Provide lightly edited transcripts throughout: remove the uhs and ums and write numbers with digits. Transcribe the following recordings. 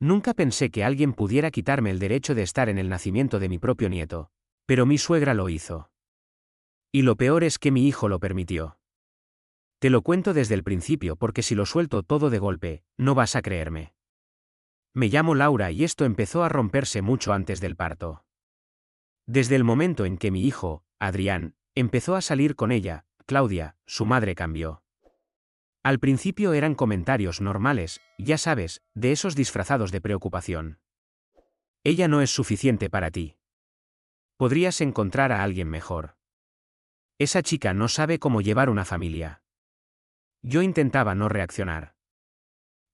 Nunca pensé que alguien pudiera quitarme el derecho de estar en el nacimiento de mi propio nieto, pero mi suegra lo hizo. Y lo peor es que mi hijo lo permitió. Te lo cuento desde el principio porque si lo suelto todo de golpe, no vas a creerme. Me llamo Laura y esto empezó a romperse mucho antes del parto. Desde el momento en que mi hijo, Adrián, empezó a salir con ella, Claudia, su madre cambió. Al principio eran comentarios normales, ya sabes, de esos disfrazados de preocupación. Ella no es suficiente para ti. Podrías encontrar a alguien mejor. Esa chica no sabe cómo llevar una familia. Yo intentaba no reaccionar.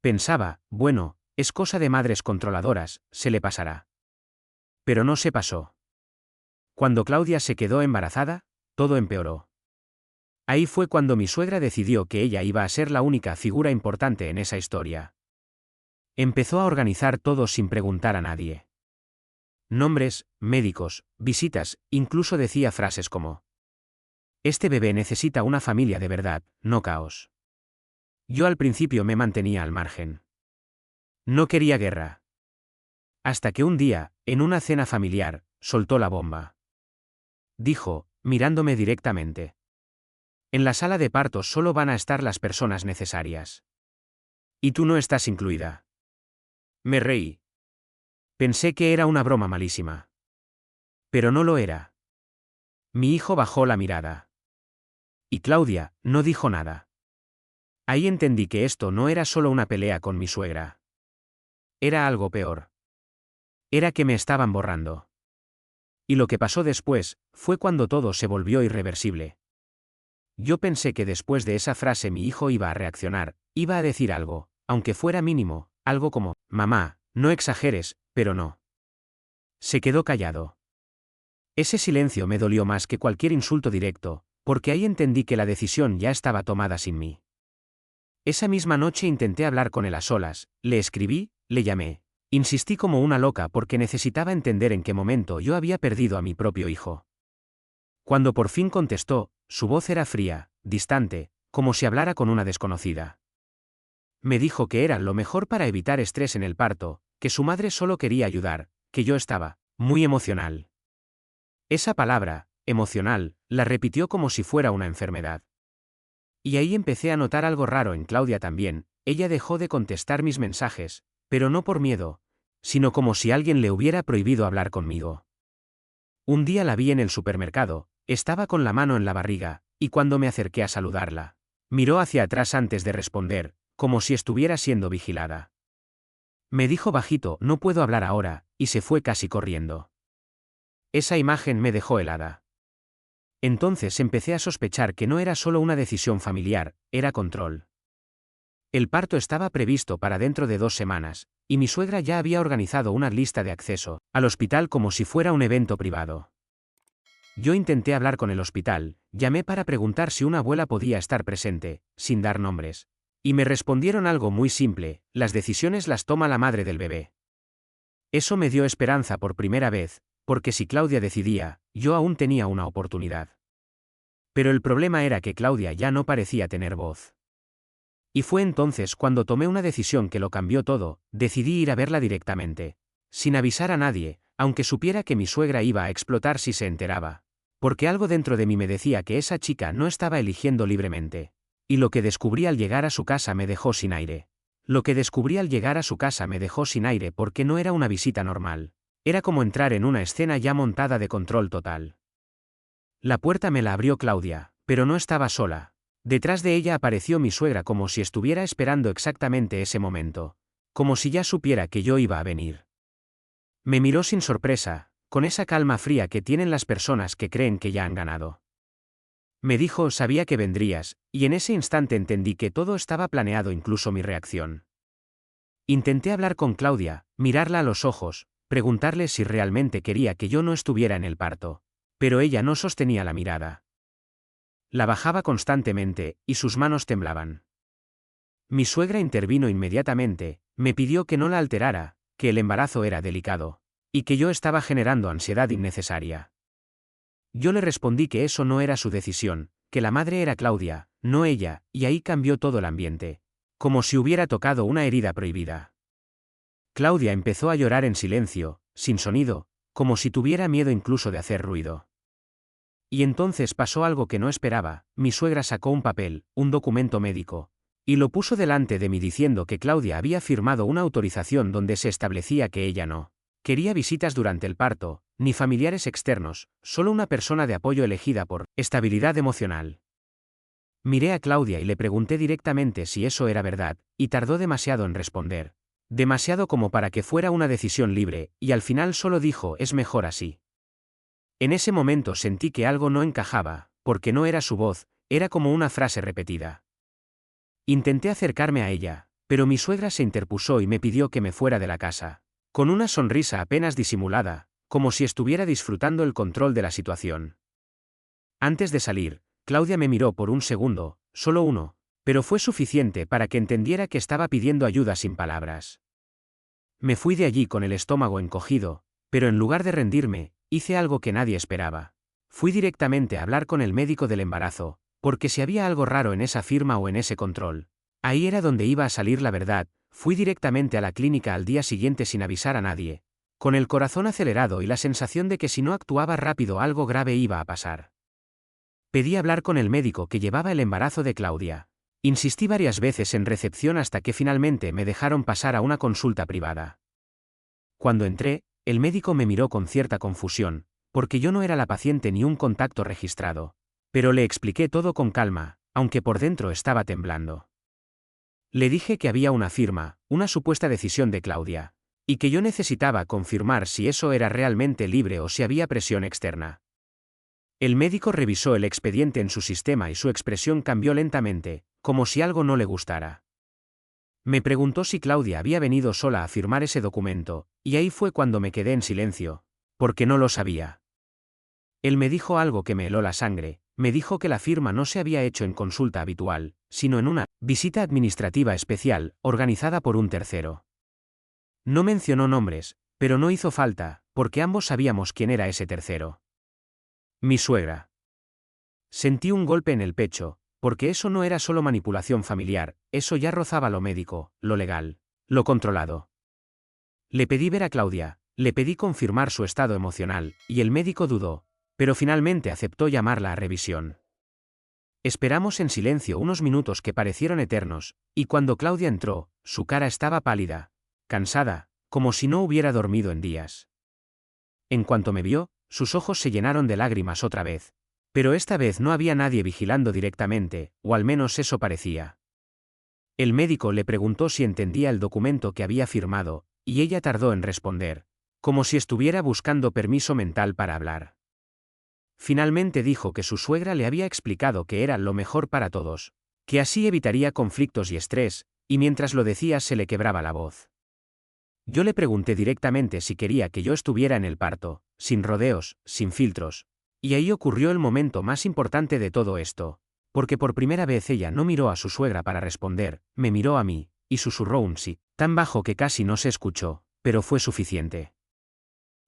Pensaba, bueno, es cosa de madres controladoras, se le pasará. Pero no se pasó. Cuando Claudia se quedó embarazada, todo empeoró. Ahí fue cuando mi suegra decidió que ella iba a ser la única figura importante en esa historia. Empezó a organizar todo sin preguntar a nadie. Nombres, médicos, visitas, incluso decía frases como: este bebé necesita una familia de verdad, no caos. Yo al principio me mantenía al margen. No quería guerra. Hasta que un día, en una cena familiar, soltó la bomba. Dijo, mirándome directamente: en la sala de partos solo van a estar las personas necesarias. Y tú no estás incluida. Me reí. Pensé que era una broma malísima. Pero no lo era. Mi hijo bajó la mirada. Y Claudia no dijo nada. Ahí entendí que esto no era solo una pelea con mi suegra. Era algo peor. Era que me estaban borrando. Y lo que pasó después, fue cuando todo se volvió irreversible. Yo pensé que después de esa frase mi hijo iba a reaccionar, iba a decir algo, aunque fuera mínimo, algo como: mamá, no exageres, pero no. Se quedó callado. Ese silencio me dolió más que cualquier insulto directo, porque ahí entendí que la decisión ya estaba tomada sin mí. Esa misma noche intenté hablar con él a solas, le escribí, le llamé. Insistí como una loca porque necesitaba entender en qué momento yo había perdido a mi propio hijo. Cuando por fin contestó, su voz era fría, distante, como si hablara con una desconocida. Me dijo que era lo mejor para evitar estrés en el parto, que su madre solo quería ayudar, que yo estaba muy emocional. Esa palabra, emocional, la repitió como si fuera una enfermedad. Y ahí empecé a notar algo raro en Claudia también. Ella dejó de contestar mis mensajes, pero no por miedo, sino como si alguien le hubiera prohibido hablar conmigo. Un día la vi en el supermercado, estaba con la mano en la barriga, y cuando me acerqué a saludarla, miró hacia atrás antes de responder, como si estuviera siendo vigilada. Me dijo bajito: no puedo hablar ahora, y se fue casi corriendo. Esa imagen me dejó helada. Entonces empecé a sospechar que no era solo una decisión familiar, era control. El parto estaba previsto para dentro de 2 semanas, y mi suegra ya había organizado una lista de acceso al hospital como si fuera un evento privado. Yo intenté hablar con el hospital, llamé para preguntar si una abuela podía estar presente, sin dar nombres. Y me respondieron algo muy simple: las decisiones las toma la madre del bebé. Eso me dio esperanza por primera vez, porque si Claudia decidía, yo aún tenía una oportunidad. Pero el problema era que Claudia ya no parecía tener voz. Y fue entonces cuando tomé una decisión que lo cambió todo: decidí ir a verla directamente. Sin avisar a nadie, aunque supiera que mi suegra iba a explotar si se enteraba. Porque algo dentro de mí me decía que esa chica no estaba eligiendo libremente. Y lo que descubrí al llegar a su casa me dejó sin aire. Lo que descubrí al llegar a su casa me dejó sin aire porque no era una visita normal. Era como entrar en una escena ya montada de control total. La puerta me la abrió Claudia, pero no estaba sola. Detrás de ella apareció mi suegra como si estuviera esperando exactamente ese momento. Como si ya supiera que yo iba a venir. Me miró sin sorpresa, con esa calma fría que tienen las personas que creen que ya han ganado. Me dijo: sabía que vendrías, y en ese instante entendí que todo estaba planeado, incluso mi reacción. Intenté hablar con Claudia, mirarla a los ojos, preguntarle si realmente quería que yo no estuviera en el parto. Pero ella no sostenía la mirada. La bajaba constantemente, y sus manos temblaban. Mi suegra intervino inmediatamente, me pidió que no la alterara, que el embarazo era delicado, y que yo estaba generando ansiedad innecesaria. Yo le respondí que eso no era su decisión, que la madre era Claudia, no ella, y ahí cambió todo el ambiente, como si hubiera tocado una herida prohibida. Claudia empezó a llorar en silencio, sin sonido, como si tuviera miedo incluso de hacer ruido. Y entonces pasó algo que no esperaba. Mi suegra sacó un papel, un documento médico, y lo puso delante de mí diciendo que Claudia había firmado una autorización donde se establecía que ella no quería visitas durante el parto, ni familiares externos, solo una persona de apoyo elegida por estabilidad emocional. Miré a Claudia y le pregunté directamente si eso era verdad, y tardó demasiado en responder. Demasiado como para que fuera una decisión libre, y al final solo dijo: es mejor así. En ese momento sentí que algo no encajaba, porque no era su voz, era como una frase repetida. Intenté acercarme a ella, pero mi suegra se interpuso y me pidió que me fuera de la casa, con una sonrisa apenas disimulada, como si estuviera disfrutando el control de la situación. Antes de salir, Claudia me miró por un segundo, solo uno, pero fue suficiente para que entendiera que estaba pidiendo ayuda sin palabras. Me fui de allí con el estómago encogido, pero en lugar de rendirme, hice algo que nadie esperaba. Fui directamente a hablar con el médico del embarazo, porque si había algo raro en esa firma o en ese control, ahí era donde iba a salir la verdad. Fui directamente a la clínica al día siguiente sin avisar a nadie, con el corazón acelerado y la sensación de que si no actuaba rápido algo grave iba a pasar. Pedí hablar con el médico que llevaba el embarazo de Claudia. Insistí varias veces en recepción hasta que finalmente me dejaron pasar a una consulta privada. Cuando entré, el médico me miró con cierta confusión, porque yo no era la paciente ni un contacto registrado. Pero le expliqué todo con calma, aunque por dentro estaba temblando. Le dije que había una firma, una supuesta decisión de Claudia, y que yo necesitaba confirmar si eso era realmente libre o si había presión externa. El médico revisó el expediente en su sistema y su expresión cambió lentamente, como si algo no le gustara. Me preguntó si Claudia había venido sola a firmar ese documento, y ahí fue cuando me quedé en silencio, porque no lo sabía. Él me dijo algo que me heló la sangre. Me dijo que la firma no se había hecho en consulta habitual, sino en una visita administrativa especial, organizada por un tercero. No mencionó nombres, pero no hizo falta, porque ambos sabíamos quién era ese tercero. Mi suegra. Sentí un golpe en el pecho, porque eso no era solo manipulación familiar, eso ya rozaba lo médico, lo legal, lo controlado. Le pedí ver a Claudia, le pedí confirmar su estado emocional, y el médico dudó, pero finalmente aceptó llamarla a revisión. Esperamos en silencio unos minutos que parecieron eternos, y cuando Claudia entró, su cara estaba pálida, cansada, como si no hubiera dormido en días. En cuanto me vio, sus ojos se llenaron de lágrimas otra vez. Pero esta vez no había nadie vigilando directamente, o al menos eso parecía. El médico le preguntó si entendía el documento que había firmado, y ella tardó en responder, como si estuviera buscando permiso mental para hablar. Finalmente dijo que su suegra le había explicado que era lo mejor para todos, que así evitaría conflictos y estrés, y mientras lo decía se le quebraba la voz. Yo le pregunté directamente si quería que yo estuviera en el parto, sin rodeos, sin filtros. Y ahí ocurrió el momento más importante de todo esto, porque por primera vez ella no miró a su suegra para responder, me miró a mí, y susurró un sí, tan bajo que casi no se escuchó, pero fue suficiente.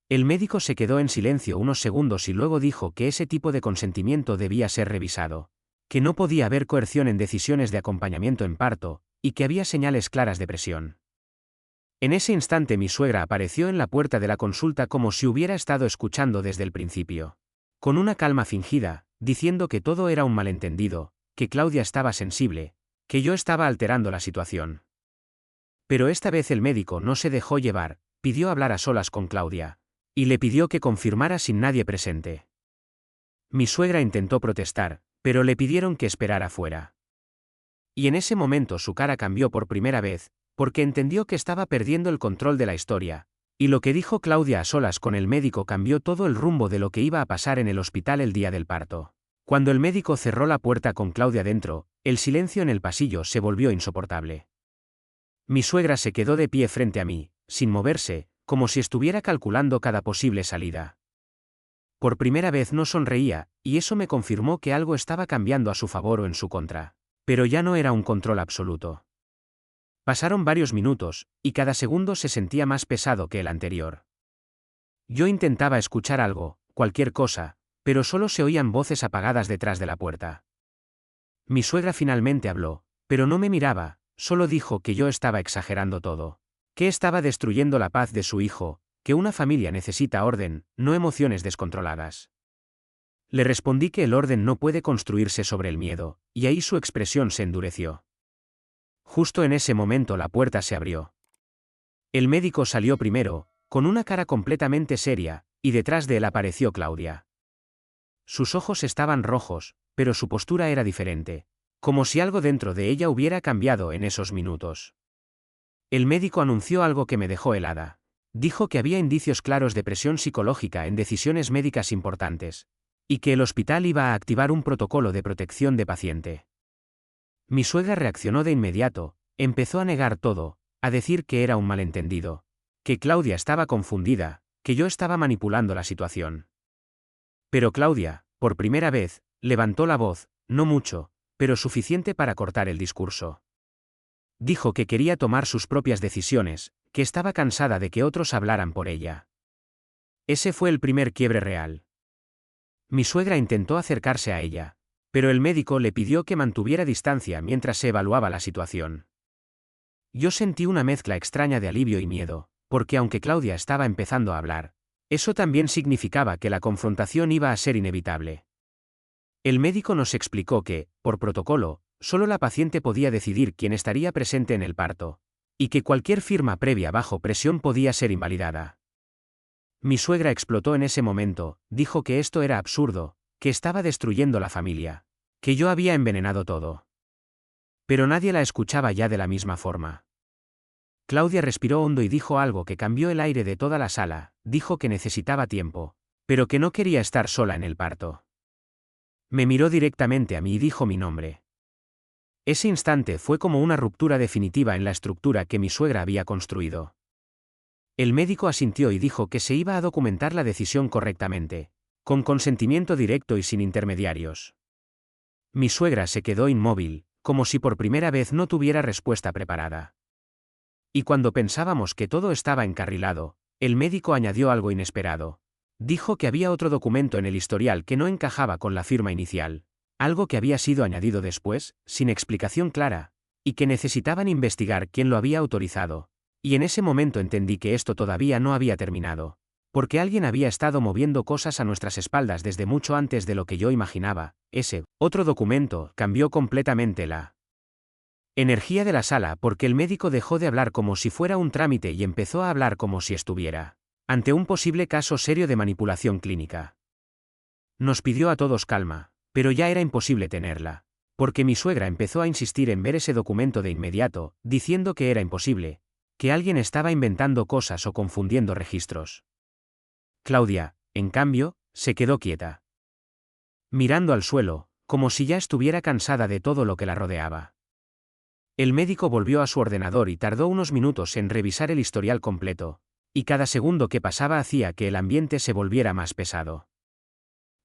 El médico se quedó en silencio unos segundos y luego dijo que ese tipo de consentimiento debía ser revisado, que no podía haber coerción en decisiones de acompañamiento en parto, y que había señales claras de presión. En ese instante mi suegra apareció en la puerta de la consulta como si hubiera estado escuchando desde el principio. Con una calma fingida, diciendo que todo era un malentendido, que Claudia estaba sensible, que yo estaba alterando la situación. Pero esta vez el médico no se dejó llevar, pidió hablar a solas con Claudia, y le pidió que confirmara sin nadie presente. Mi suegra intentó protestar, pero le pidieron que esperara fuera. Y en ese momento su cara cambió por primera vez, porque entendió que estaba perdiendo el control de la historia. Y lo que dijo Claudia a solas con el médico cambió todo el rumbo de lo que iba a pasar en el hospital el día del parto. Cuando el médico cerró la puerta con Claudia dentro, el silencio en el pasillo se volvió insoportable. Mi suegra se quedó de pie frente a mí, sin moverse, como si estuviera calculando cada posible salida. Por primera vez no sonreía, y eso me confirmó que algo estaba cambiando a su favor o en su contra. Pero ya no era un control absoluto. Pasaron varios minutos, y cada segundo se sentía más pesado que el anterior. Yo intentaba escuchar algo, cualquier cosa, pero solo se oían voces apagadas detrás de la puerta. Mi suegra finalmente habló, pero no me miraba, solo dijo que yo estaba exagerando todo. que estaba destruyendo la paz de su hijo, que una familia necesita orden, no emociones descontroladas. Le respondí que el orden no puede construirse sobre el miedo, y ahí su expresión se endureció. Justo en ese momento la puerta se abrió. El médico salió primero, con una cara completamente seria, y detrás de él apareció Claudia. Sus ojos estaban rojos, pero su postura era diferente, como si algo dentro de ella hubiera cambiado en esos minutos. El médico anunció algo que me dejó helada. Dijo que había indicios claros de presión psicológica en decisiones médicas importantes, y que el hospital iba a activar un protocolo de protección de paciente. Mi suegra reaccionó de inmediato, empezó a negar todo, a decir que era un malentendido, que Claudia estaba confundida, que yo estaba manipulando la situación. Pero Claudia, por primera vez, levantó la voz, no mucho, pero suficiente para cortar el discurso. Dijo que quería tomar sus propias decisiones, que estaba cansada de que otros hablaran por ella. Ese fue el primer quiebre real. Mi suegra intentó acercarse a ella, pero el médico le pidió que mantuviera distancia mientras se evaluaba la situación. Yo sentí una mezcla extraña de alivio y miedo, porque aunque Claudia estaba empezando a hablar, eso también significaba que la confrontación iba a ser inevitable. El médico nos explicó que, por protocolo, solo la paciente podía decidir quién estaría presente en el parto, y que cualquier firma previa bajo presión podía ser invalidada. Mi suegra explotó en ese momento, dijo que esto era absurdo, que estaba destruyendo la familia, que yo había envenenado todo. Pero nadie la escuchaba ya de la misma forma. Claudia respiró hondo y dijo algo que cambió el aire de toda la sala, dijo que necesitaba tiempo, pero que no quería estar sola en el parto. Me miró directamente a mí y dijo mi nombre. Ese instante fue como una ruptura definitiva en la estructura que mi suegra había construido. El médico asintió y dijo que se iba a documentar la decisión correctamente, con consentimiento directo y sin intermediarios. Mi suegra se quedó inmóvil, como si por primera vez no tuviera respuesta preparada. Y cuando pensábamos que todo estaba encarrilado, el médico añadió algo inesperado. Dijo que había otro documento en el historial que no encajaba con la firma inicial, algo que había sido añadido después, sin explicación clara, y que necesitaban investigar quién lo había autorizado. Y en ese momento entendí que esto todavía no había terminado, porque alguien había estado moviendo cosas a nuestras espaldas desde mucho antes de lo que yo imaginaba. Ese otro documento cambió completamente la energía de la sala porque el médico dejó de hablar como si fuera un trámite y empezó a hablar como si estuviera ante un posible caso serio de manipulación clínica. Nos pidió a todos calma, pero ya era imposible tenerla, porque mi suegra empezó a insistir en ver ese documento de inmediato, diciendo que era imposible, que alguien estaba inventando cosas o confundiendo registros. Claudia, en cambio, se quedó quieta, mirando al suelo, como si ya estuviera cansada de todo lo que la rodeaba. El médico volvió a su ordenador y tardó unos minutos en revisar el historial completo, y cada segundo que pasaba hacía que el ambiente se volviera más pesado.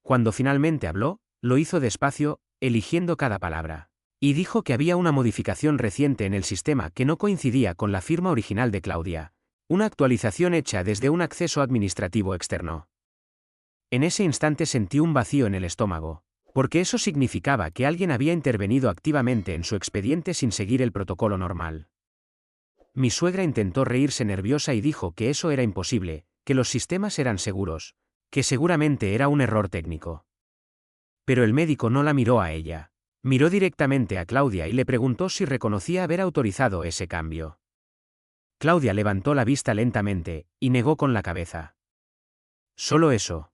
Cuando finalmente habló, lo hizo despacio, eligiendo cada palabra. Y dijo que había una modificación reciente en el sistema que no coincidía con la firma original de Claudia, una actualización hecha desde un acceso administrativo externo. En ese instante sentí un vacío en el estómago, porque eso significaba que alguien había intervenido activamente en su expediente sin seguir el protocolo normal. Mi suegra intentó reírse nerviosa y dijo que eso era imposible, que los sistemas eran seguros, que seguramente era un error técnico. Pero el médico no la miró a ella. Miró directamente a Claudia y le preguntó si reconocía haber autorizado ese cambio. Claudia levantó la vista lentamente, y negó con la cabeza. Solo eso.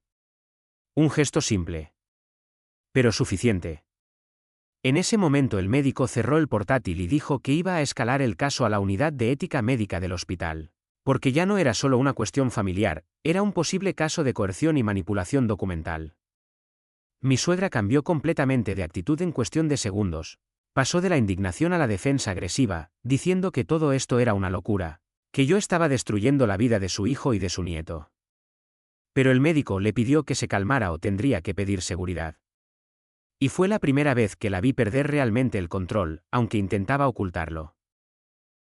Un gesto simple. Pero suficiente. En ese momento el médico cerró el portátil y dijo que iba a escalar el caso a la unidad de ética médica del hospital, porque ya no era solo una cuestión familiar, era un posible caso de coerción y manipulación documental. Mi suegra cambió completamente de actitud en cuestión de segundos, pasó de la indignación a la defensa agresiva, diciendo que todo esto era una locura, que yo estaba destruyendo la vida de su hijo y de su nieto. Pero el médico le pidió que se calmara o tendría que pedir seguridad. Y fue la primera vez que la vi perder realmente el control, aunque intentaba ocultarlo.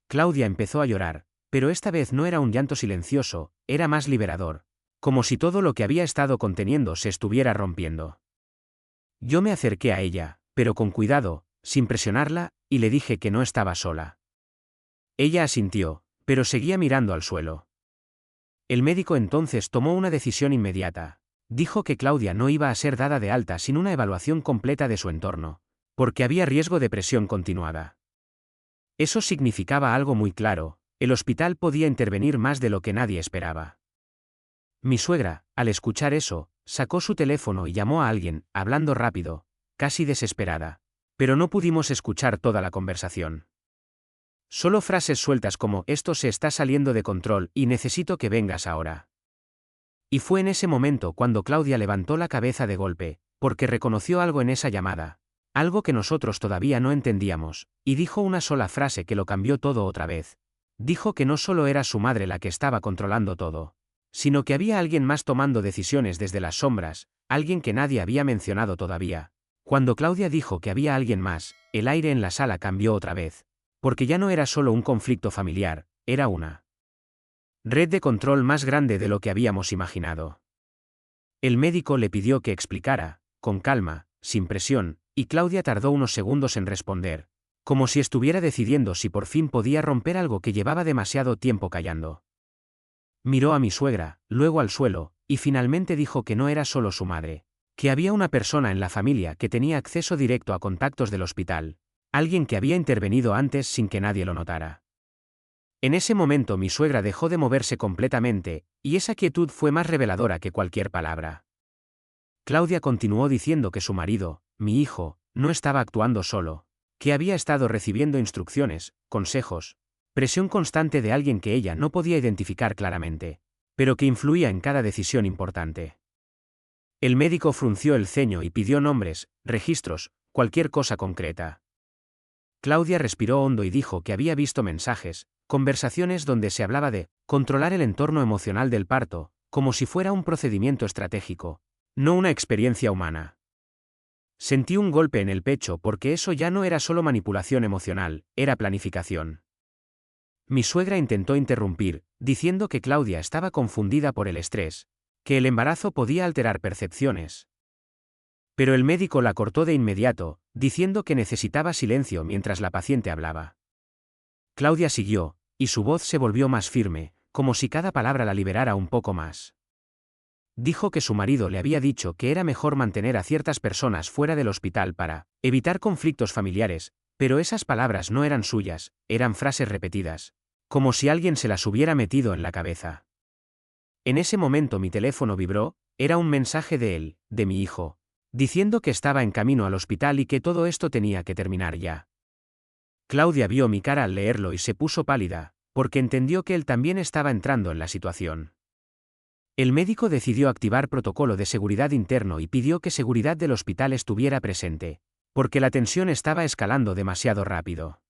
Claudia empezó a llorar, pero esta vez no era un llanto silencioso, era más liberador, como si todo lo que había estado conteniendo se estuviera rompiendo. Yo me acerqué a ella, pero con cuidado, sin presionarla, y le dije que no estaba sola. Ella asintió, pero seguía mirando al suelo. El médico entonces tomó una decisión inmediata. Dijo que Claudia no iba a ser dada de alta sin una evaluación completa de su entorno, porque había riesgo de presión continuada. Eso significaba algo muy claro: el hospital podía intervenir más de lo que nadie esperaba. Mi suegra, al escuchar eso, sacó su teléfono y llamó a alguien, hablando rápido, casi desesperada. Pero no pudimos escuchar toda la conversación. Solo frases sueltas como: esto se está saliendo de control y necesito que vengas ahora. Y fue en ese momento cuando Claudia levantó la cabeza de golpe, porque reconoció algo en esa llamada, algo que nosotros todavía no entendíamos, y dijo una sola frase que lo cambió todo otra vez. Dijo que no solo era su madre la que estaba controlando todo, sino que había alguien más tomando decisiones desde las sombras, alguien que nadie había mencionado todavía. Cuando Claudia dijo que había alguien más, el aire en la sala cambió otra vez, porque ya no era solo un conflicto familiar, era una red de control más grande de lo que habíamos imaginado. El médico le pidió que explicara, con calma, sin presión, y Claudia tardó unos segundos en responder, como si estuviera decidiendo si por fin podía romper algo que llevaba demasiado tiempo callando. Miró a mi suegra, luego al suelo, y finalmente dijo que no era solo su madre, que había una persona en la familia que tenía acceso directo a contactos del hospital, alguien que había intervenido antes sin que nadie lo notara. En ese momento mi suegra dejó de moverse completamente, y esa quietud fue más reveladora que cualquier palabra. Claudia continuó diciendo que su marido, mi hijo, no estaba actuando solo, que había estado recibiendo instrucciones, consejos, presión constante de alguien que ella no podía identificar claramente, pero que influía en cada decisión importante. El médico frunció el ceño y pidió nombres, registros, cualquier cosa concreta. Claudia respiró hondo y dijo que había visto mensajes, conversaciones donde se hablaba de controlar el entorno emocional del parto, como si fuera un procedimiento estratégico, no una experiencia humana. Sentí un golpe en el pecho porque eso ya no era solo manipulación emocional, era planificación. Mi suegra intentó interrumpir, diciendo que Claudia estaba confundida por el estrés, que el embarazo podía alterar percepciones. Pero el médico la cortó de inmediato, diciendo que necesitaba silencio mientras la paciente hablaba. Claudia siguió, y su voz se volvió más firme, como si cada palabra la liberara un poco más. Dijo que su marido le había dicho que era mejor mantener a ciertas personas fuera del hospital para evitar conflictos familiares, pero esas palabras no eran suyas, eran frases repetidas, como si alguien se las hubiera metido en la cabeza. En ese momento mi teléfono vibró, era un mensaje de él, de mi hijo, diciendo que estaba en camino al hospital y que todo esto tenía que terminar ya. Claudia vio mi cara al leerlo y se puso pálida, porque entendió que él también estaba entrando en la situación. El médico decidió activar protocolo de seguridad interno y pidió que seguridad del hospital estuviera presente, porque la tensión estaba escalando demasiado rápido.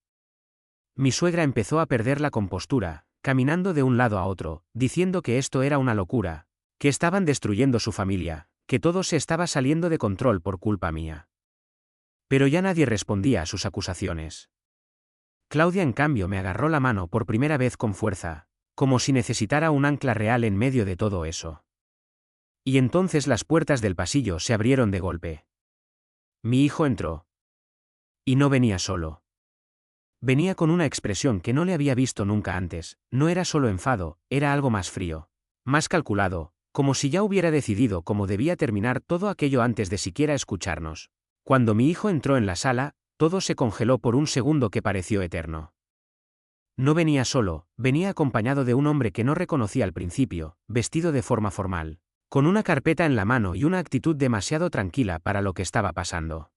Mi suegra empezó a perder la compostura, caminando de un lado a otro, diciendo que esto era una locura, que estaban destruyendo su familia, que todo se estaba saliendo de control por culpa mía. Pero ya nadie respondía a sus acusaciones. Claudia, en cambio, me agarró la mano por primera vez con fuerza, como si necesitara un ancla real en medio de todo eso. Y entonces las puertas del pasillo se abrieron de golpe. Mi hijo entró. Y no venía solo. Venía con una expresión que no le había visto nunca antes, no era solo enfado, era algo más frío, más calculado, como si ya hubiera decidido cómo debía terminar todo aquello antes de siquiera escucharnos. Cuando mi hijo entró en la sala, todo se congeló por un segundo que pareció eterno. No venía solo, venía acompañado de un hombre que no reconocí al principio, vestido de forma formal, con una carpeta en la mano y una actitud demasiado tranquila para lo que estaba pasando.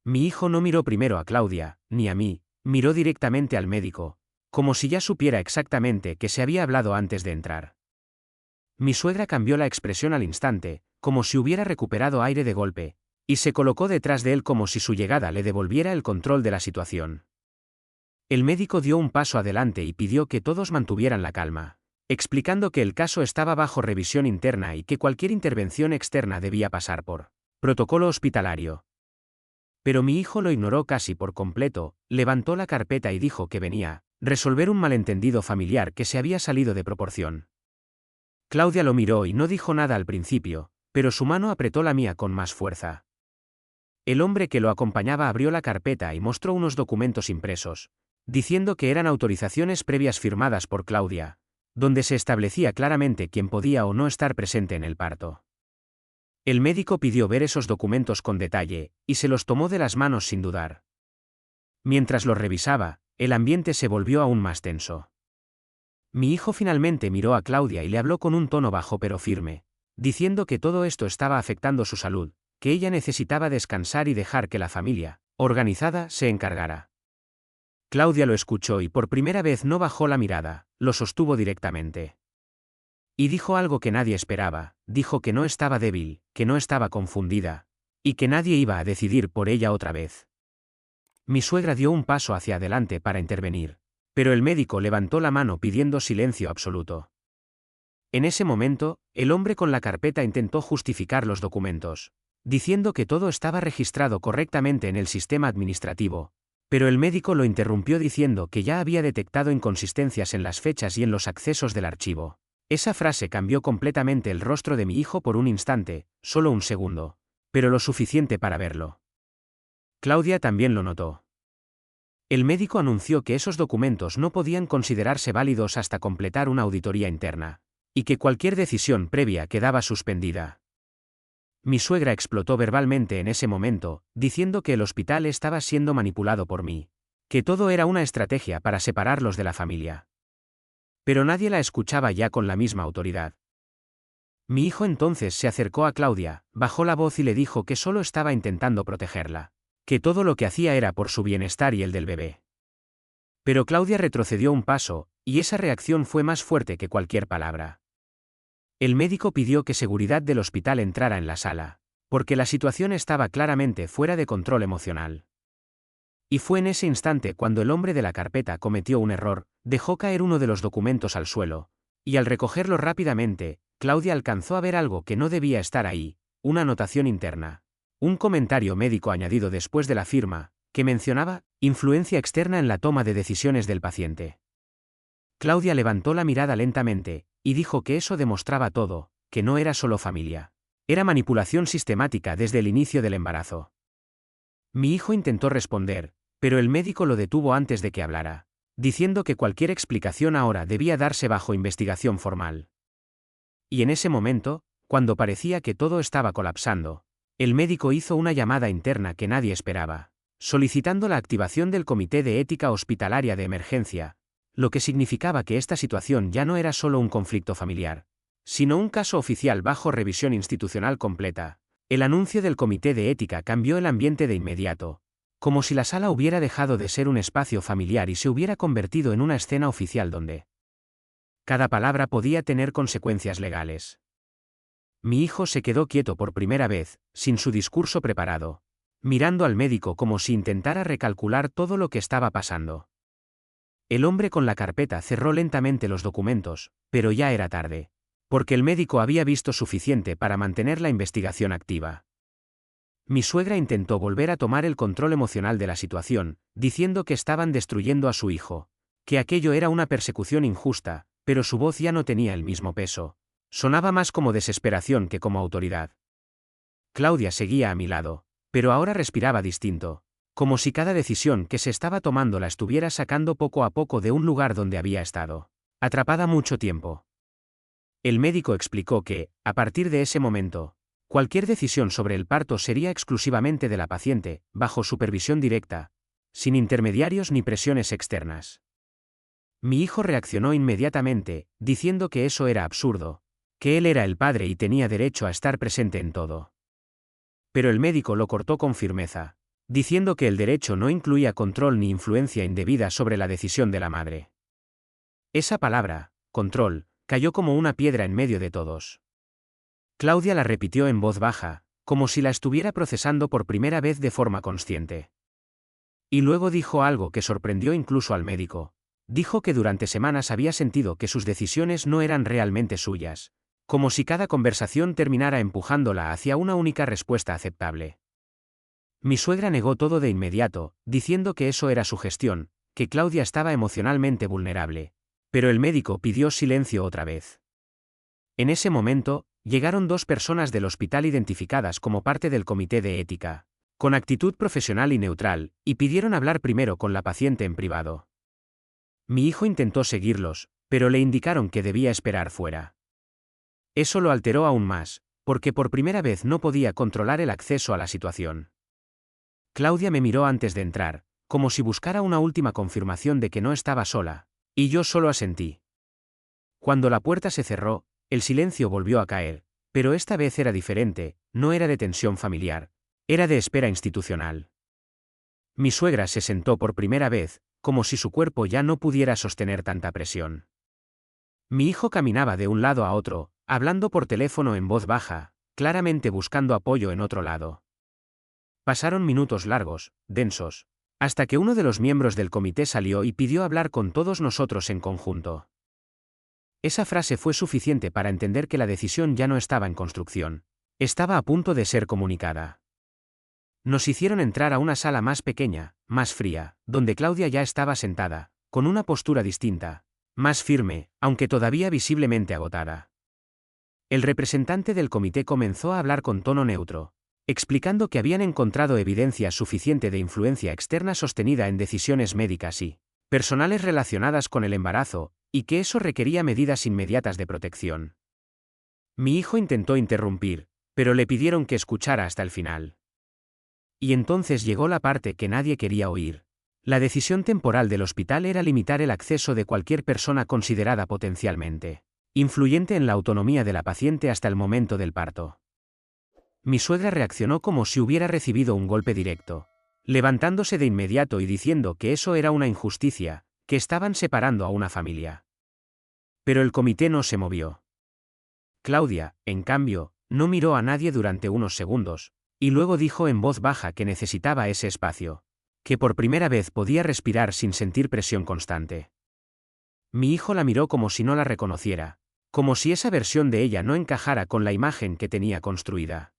Mi hijo no miró primero a Claudia, ni a mí, miró directamente al médico, como si ya supiera exactamente qué se había hablado antes de entrar. Mi suegra cambió la expresión al instante, como si hubiera recuperado aire de golpe, y se colocó detrás de él como si su llegada le devolviera el control de la situación. El médico dio un paso adelante y pidió que todos mantuvieran la calma, explicando que el caso estaba bajo revisión interna y que cualquier intervención externa debía pasar por protocolo hospitalario. Pero mi hijo lo ignoró casi por completo, levantó la carpeta y dijo que venía a resolver un malentendido familiar que se había salido de proporción. Claudia lo miró y no dijo nada al principio, pero su mano apretó la mía con más fuerza. El hombre que lo acompañaba abrió la carpeta y mostró unos documentos impresos, diciendo que eran autorizaciones previas firmadas por Claudia, donde se establecía claramente quién podía o no estar presente en el parto. El médico pidió ver esos documentos con detalle, y se los tomó de las manos sin dudar. Mientras los revisaba, el ambiente se volvió aún más tenso. Mi hijo finalmente miró a Claudia y le habló con un tono bajo pero firme, diciendo que todo esto estaba afectando su salud, que ella necesitaba descansar y dejar que la familia, organizada, se encargara. Claudia lo escuchó y por primera vez no bajó la mirada, lo sostuvo directamente. Y dijo algo que nadie esperaba, dijo que no estaba débil, que no estaba confundida, y que nadie iba a decidir por ella otra vez. Mi suegra dio un paso hacia adelante para intervenir, pero el médico levantó la mano pidiendo silencio absoluto. En ese momento, el hombre con la carpeta intentó justificar los documentos, diciendo que todo estaba registrado correctamente en el sistema administrativo, pero el médico lo interrumpió diciendo que ya había detectado inconsistencias en las fechas y en los accesos del archivo. Esa frase cambió completamente el rostro de mi hijo por un instante, solo un segundo, pero lo suficiente para verlo. Claudia también lo notó. El médico anunció que esos documentos no podían considerarse válidos hasta completar una auditoría interna, y que cualquier decisión previa quedaba suspendida. Mi suegra explotó verbalmente en ese momento, diciendo que el hospital estaba siendo manipulado por mí, que todo era una estrategia para separarlos de la familia. Pero nadie la escuchaba ya con la misma autoridad. Mi hijo entonces se acercó a Claudia, bajó la voz y le dijo que solo estaba intentando protegerla, que todo lo que hacía era por su bienestar y el del bebé. Pero Claudia retrocedió un paso, y esa reacción fue más fuerte que cualquier palabra. El médico pidió que seguridad del hospital entrara en la sala, porque la situación estaba claramente fuera de control emocional. Y fue en ese instante cuando el hombre de la carpeta cometió un error, dejó caer uno de los documentos al suelo, y al recogerlo rápidamente, Claudia alcanzó a ver algo que no debía estar ahí, una anotación interna. Un comentario médico añadido después de la firma, que mencionaba influencia externa en la toma de decisiones del paciente. Claudia levantó la mirada lentamente, y dijo que eso demostraba todo, que no era solo familia. Era manipulación sistemática desde el inicio del embarazo. Mi hijo intentó responder, pero el médico lo detuvo antes de que hablara, diciendo que cualquier explicación ahora debía darse bajo investigación formal. Y en ese momento, cuando parecía que todo estaba colapsando, el médico hizo una llamada interna que nadie esperaba, solicitando la activación del Comité de Ética Hospitalaria de Emergencia, lo que significaba que esta situación ya no era solo un conflicto familiar, sino un caso oficial bajo revisión institucional completa. El anuncio del Comité de Ética cambió el ambiente de inmediato, como si la sala hubiera dejado de ser un espacio familiar y se hubiera convertido en una escena oficial donde cada palabra podía tener consecuencias legales. Mi hijo se quedó quieto por primera vez, sin su discurso preparado, mirando al médico como si intentara recalcular todo lo que estaba pasando. El hombre con la carpeta cerró lentamente los documentos, pero ya era tarde, porque el médico había visto suficiente para mantener la investigación activa. Mi suegra intentó volver a tomar el control emocional de la situación, diciendo que estaban destruyendo a su hijo, que aquello era una persecución injusta, pero su voz ya no tenía el mismo peso. Sonaba más como desesperación que como autoridad. Claudia seguía a mi lado, pero ahora respiraba distinto, como si cada decisión que se estaba tomando la estuviera sacando poco a poco de un lugar donde había estado atrapada mucho tiempo. El médico explicó que, a partir de ese momento, cualquier decisión sobre el parto sería exclusivamente de la paciente, bajo supervisión directa, sin intermediarios ni presiones externas. Mi hijo reaccionó inmediatamente, diciendo que eso era absurdo, que él era el padre y tenía derecho a estar presente en todo. Pero el médico lo cortó con firmeza, diciendo que el derecho no incluía control ni influencia indebida sobre la decisión de la madre. Esa palabra, control, cayó como una piedra en medio de todos. Claudia la repitió en voz baja, como si la estuviera procesando por primera vez de forma consciente. Y luego dijo algo que sorprendió incluso al médico. Dijo que durante semanas había sentido que sus decisiones no eran realmente suyas, como si cada conversación terminara empujándola hacia una única respuesta aceptable. Mi suegra negó todo de inmediato, diciendo que eso era su gestión, que Claudia estaba emocionalmente vulnerable, pero el médico pidió silencio otra vez. En ese momento, llegaron dos personas del hospital identificadas como parte del comité de ética, con actitud profesional y neutral, y pidieron hablar primero con la paciente en privado. Mi hijo intentó seguirlos, pero le indicaron que debía esperar fuera. Eso lo alteró aún más, porque por primera vez no podía controlar el acceso a la situación. Claudia me miró antes de entrar, como si buscara una última confirmación de que no estaba sola, y yo solo asentí. Cuando la puerta se cerró, el silencio volvió a caer, pero esta vez era diferente, no era de tensión familiar, era de espera institucional. Mi suegra se sentó por primera vez, como si su cuerpo ya no pudiera sostener tanta presión. Mi hijo caminaba de un lado a otro, hablando por teléfono en voz baja, claramente buscando apoyo en otro lado. Pasaron minutos largos, densos, hasta que uno de los miembros del comité salió y pidió hablar con todos nosotros en conjunto. Esa frase fue suficiente para entender que la decisión ya no estaba en construcción. Estaba a punto de ser comunicada. Nos hicieron entrar a una sala más pequeña, más fría, donde Claudia ya estaba sentada, con una postura distinta, más firme, aunque todavía visiblemente agotada. El representante del comité comenzó a hablar con tono neutro, explicando que habían encontrado evidencia suficiente de influencia externa sostenida en decisiones médicas y personales relacionadas con el embarazo, y que eso requería medidas inmediatas de protección. Mi hijo intentó interrumpir, pero le pidieron que escuchara hasta el final. Y entonces llegó la parte que nadie quería oír. La decisión temporal del hospital era limitar el acceso de cualquier persona considerada potencialmente influyente en la autonomía de la paciente hasta el momento del parto. Mi suegra reaccionó como si hubiera recibido un golpe directo, levantándose de inmediato y diciendo que eso era una injusticia, que estaban separando a una familia. Pero el comité no se movió. Claudia, en cambio, no miró a nadie durante unos segundos, y luego dijo en voz baja que necesitaba ese espacio, que por primera vez podía respirar sin sentir presión constante. Mi hijo la miró como si no la reconociera, como si esa versión de ella no encajara con la imagen que tenía construida.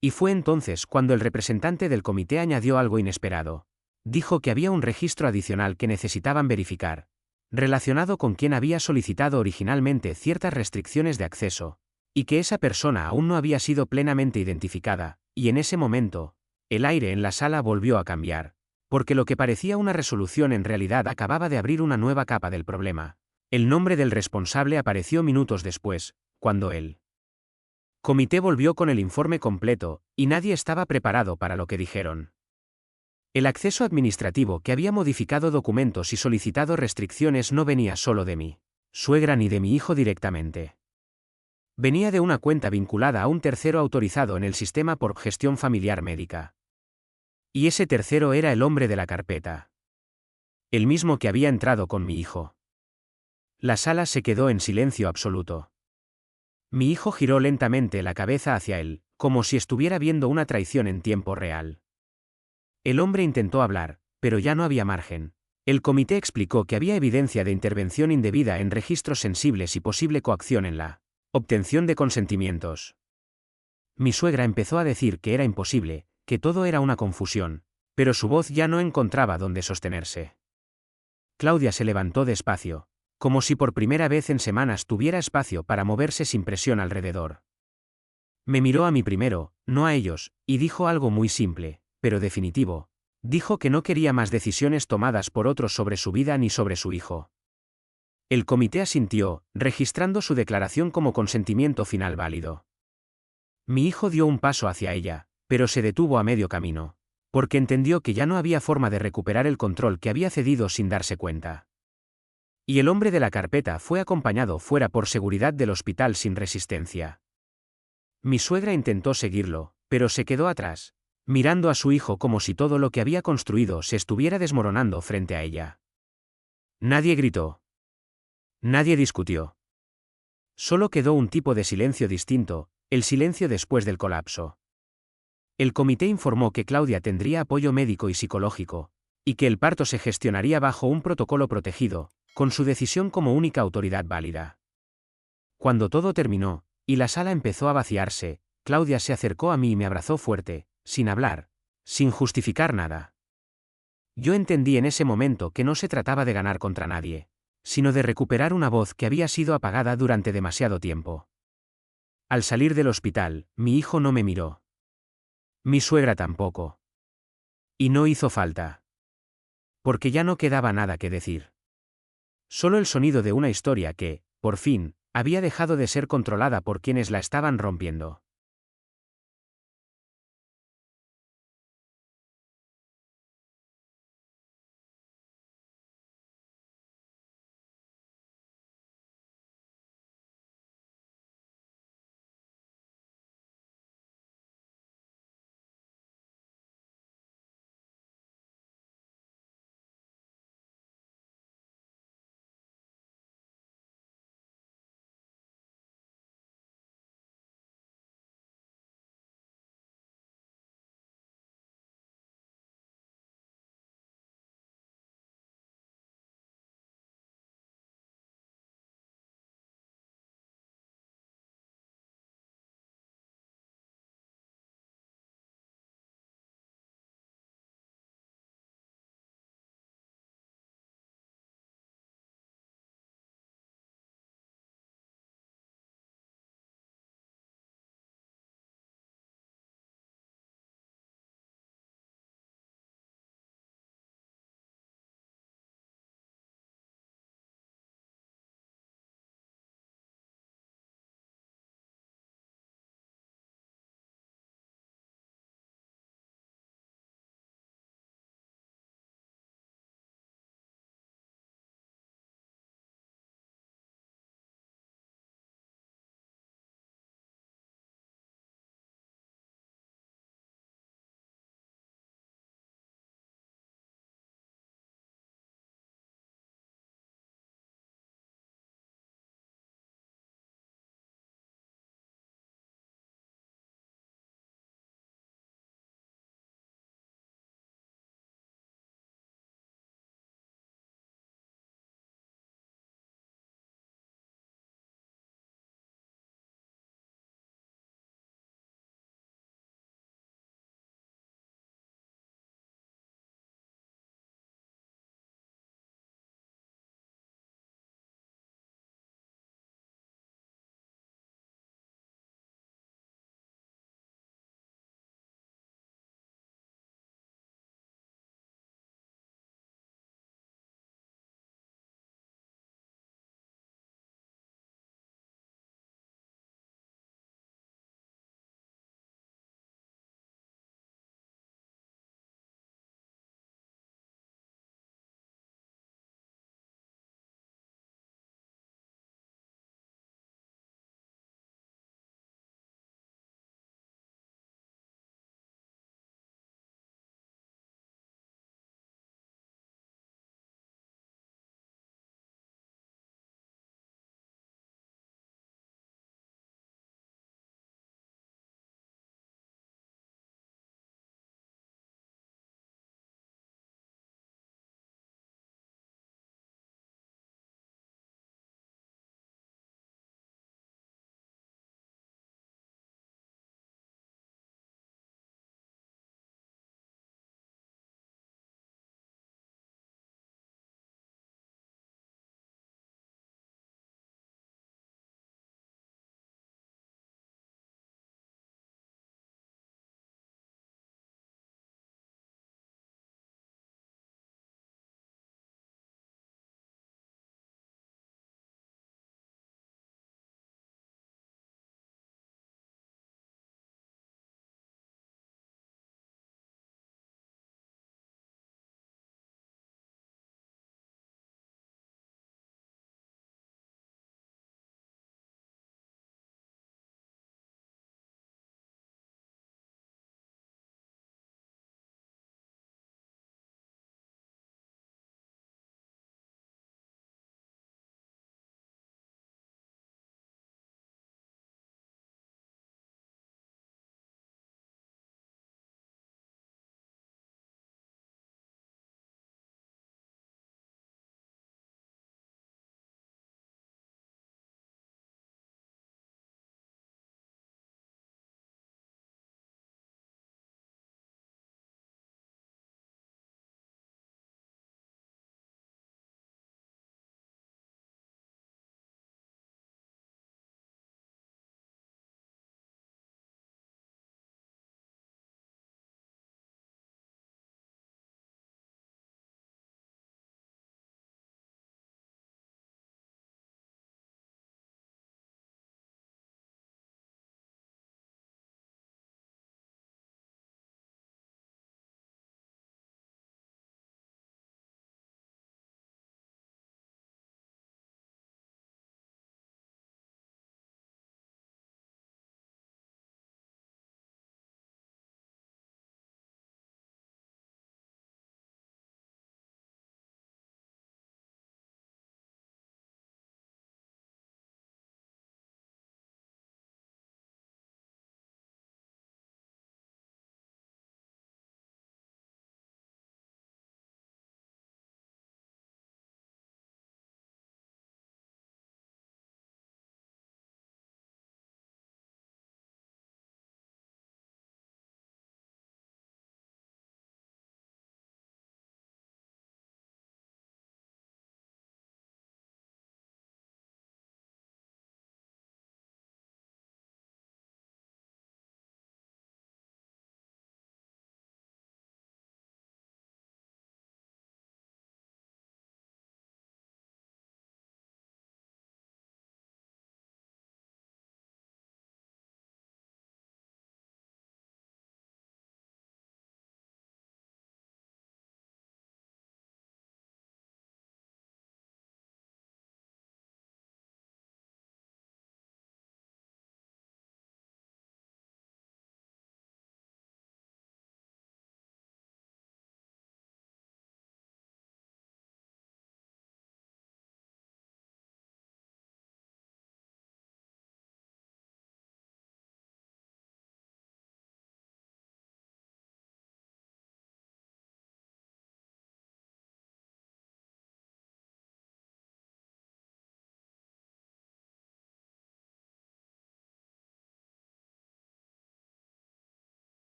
Y fue entonces cuando el representante del comité añadió algo inesperado. Dijo que había un registro adicional que necesitaban verificar, relacionado con quien había solicitado originalmente ciertas restricciones de acceso, y que esa persona aún no había sido plenamente identificada, y en ese momento, el aire en la sala volvió a cambiar, porque lo que parecía una resolución en realidad acababa de abrir una nueva capa del problema. El nombre del responsable apareció minutos después, cuando el comité volvió con el informe completo, y nadie estaba preparado para lo que dijeron. El acceso administrativo que había modificado documentos y solicitado restricciones no venía solo de mi suegra ni de mi hijo directamente. Venía de una cuenta vinculada a un tercero autorizado en el sistema por gestión familiar médica. Y ese tercero era el hombre de la carpeta. El mismo que había entrado con mi hijo. La sala se quedó en silencio absoluto. Mi hijo giró lentamente la cabeza hacia él, como si estuviera viendo una traición en tiempo real. El hombre intentó hablar, pero ya no había margen. El comité explicó que había evidencia de intervención indebida en registros sensibles y posible coacción en la obtención de consentimientos. Mi suegra empezó a decir que era imposible, que todo era una confusión, pero su voz ya no encontraba dónde sostenerse. Claudia se levantó despacio, como si por primera vez en semanas tuviera espacio para moverse sin presión alrededor. Me miró a mí primero, no a ellos, y dijo algo muy simple, pero definitivo. Dijo que no quería más decisiones tomadas por otros sobre su vida ni sobre su hijo. El comité asintió, registrando su declaración como consentimiento final válido. Mi hijo dio un paso hacia ella, pero se detuvo a medio camino, porque entendió que ya no había forma de recuperar el control que había cedido sin darse cuenta. Y el hombre de la carpeta fue acompañado fuera por seguridad del hospital sin resistencia. Mi suegra intentó seguirlo, pero se quedó atrás, mirando a su hijo como si todo lo que había construido se estuviera desmoronando frente a ella. Nadie gritó. Nadie discutió. Solo quedó un tipo de silencio distinto, el silencio después del colapso. El comité informó que Claudia tendría apoyo médico y psicológico, y que el parto se gestionaría bajo un protocolo protegido, con su decisión como única autoridad válida. Cuando todo terminó, y la sala empezó a vaciarse, Claudia se acercó a mí y me abrazó fuerte, sin hablar, sin justificar nada. Yo entendí en ese momento que no se trataba de ganar contra nadie, sino de recuperar una voz que había sido apagada durante demasiado tiempo. Al salir del hospital, mi hijo no me miró. Mi suegra tampoco. Y no hizo falta. Porque ya no quedaba nada que decir. Solo el sonido de una historia que, por fin, había dejado de ser controlada por quienes la estaban rompiendo.